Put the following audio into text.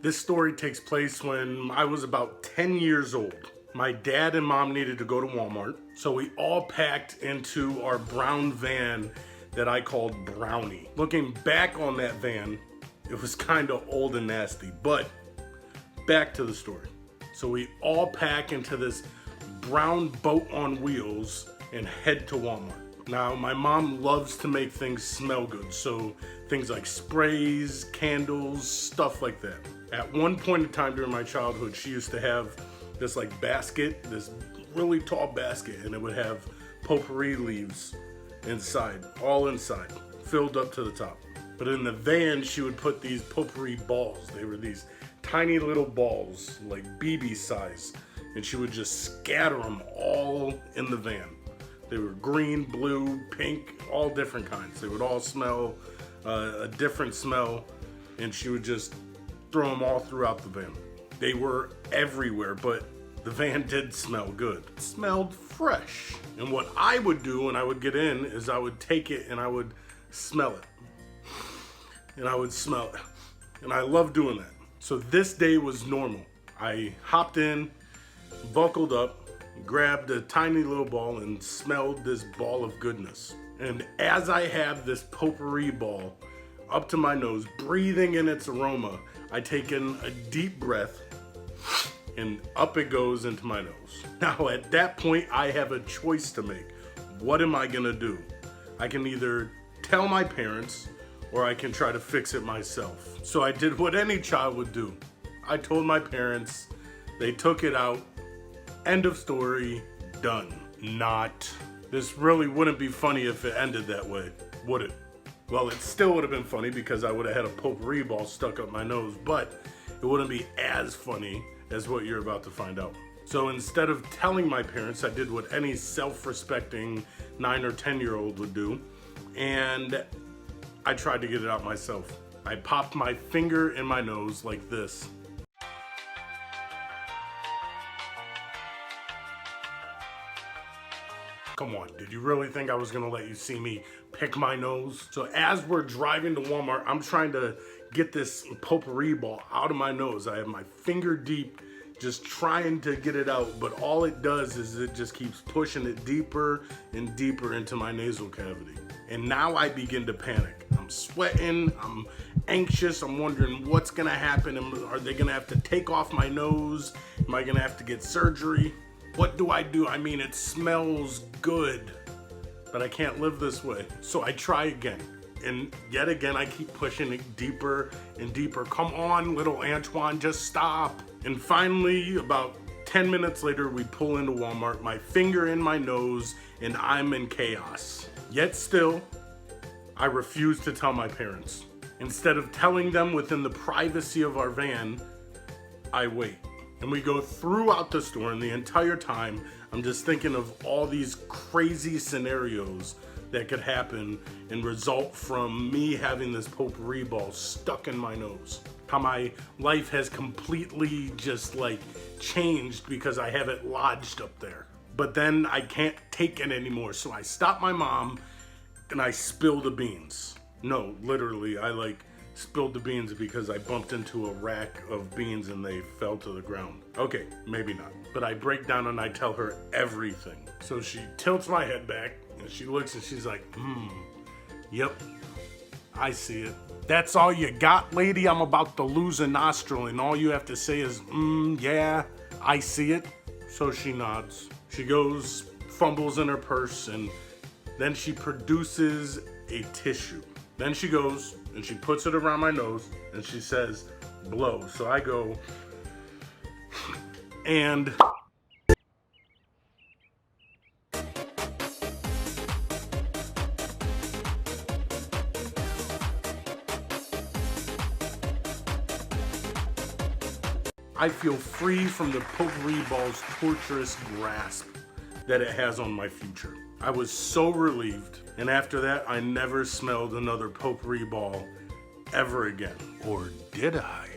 This story takes place when I was about 10 years old. My dad and mom needed to go to Walmart, so we all packed into our brown van that I called Brownie. Looking back on that van, it was kind of old and nasty, but back to the story. So we all pack into this brown boat on wheels and head to Walmart. Now, my mom loves to make things smell good, so things like sprays, candles, stuff like that. At one point in time during my childhood, she used to have this like basket, this really tall basket, and it would have potpourri leaves inside, all inside, filled up to the top. But in the van, she would put these potpourri balls. They were these tiny little balls, like BB size, and she would just scatter them all in the van. They were green, blue, pink, all different kinds. They would all smell a different smell, and she would just throw them all throughout the van. They were everywhere, but the van did smell good. It smelled fresh. And what I would do when I would get in is I would take it and I would smell it. And I would smell it. And I love doing that. So this day was normal. I hopped in, buckled up, grabbed a tiny little ball and smelled this ball of goodness. And as I have this potpourri ball up to my nose, breathing in its aroma, I take in a deep breath and up it goes into my nose. Now at that point, I have a choice to make. What am I gonna do? I can either tell my parents or I can try to fix it myself. So I did what any child would do. I told my parents, they took it out. End of story, done. Not. This really wouldn't be funny if it ended that way, would it? Well, it still would have been funny because I would have had a potpourri ball stuck up my nose, but it wouldn't be as funny as what you're about to find out. So instead of telling my parents, I did what any self-respecting 9 or 10-year-old would do, and I tried to get it out myself. I popped my finger in my nose like this. Come on, did you really think I was gonna let you see me pick my nose? So as we're driving to Walmart, I'm trying to get this potpourri ball out of my nose. I have my finger deep, just trying to get it out, but all it does is it just keeps pushing it deeper and deeper into my nasal cavity. And now I begin to panic. I'm sweating, I'm anxious, I'm wondering what's gonna happen. Are they gonna have to take off my nose? Am I gonna have to get surgery? What do? I mean, it smells good, but I can't live this way. So I try again. And yet again, I keep pushing it deeper and deeper. Come on, little Antoine, just stop. And finally, about 10 minutes later, we pull into Walmart, my finger in my nose, and I'm in chaos. Yet still, I refuse to tell my parents. Instead of telling them within the privacy of our van, I wait. And we go throughout the store, and the entire time, I'm just thinking of all these crazy scenarios that could happen and result from me having this potpourri ball stuck in my nose. How my life has completely just like changed because I have it lodged up there. But then I can't take it anymore, so I stop my mom and I spill the beans. No, literally, I spilled the beans because I bumped into a rack of beans and they fell to the ground. Okay, maybe not. But I break down and I tell her everything. So she tilts my head back and she looks and she's like, yep, I see it. That's all you got, lady? I'm about to lose a nostril and all you have to say is, yeah, I see it. So she nods. She goes, fumbles in her purse, and then she produces a tissue. Then she goes and she puts it around my nose and she says, blow. So I go, and I feel free from the potpourri ball's torturous grasp that it has on my future. I was so relieved, and after that, I never smelled another potpourri ball ever again. Or did I?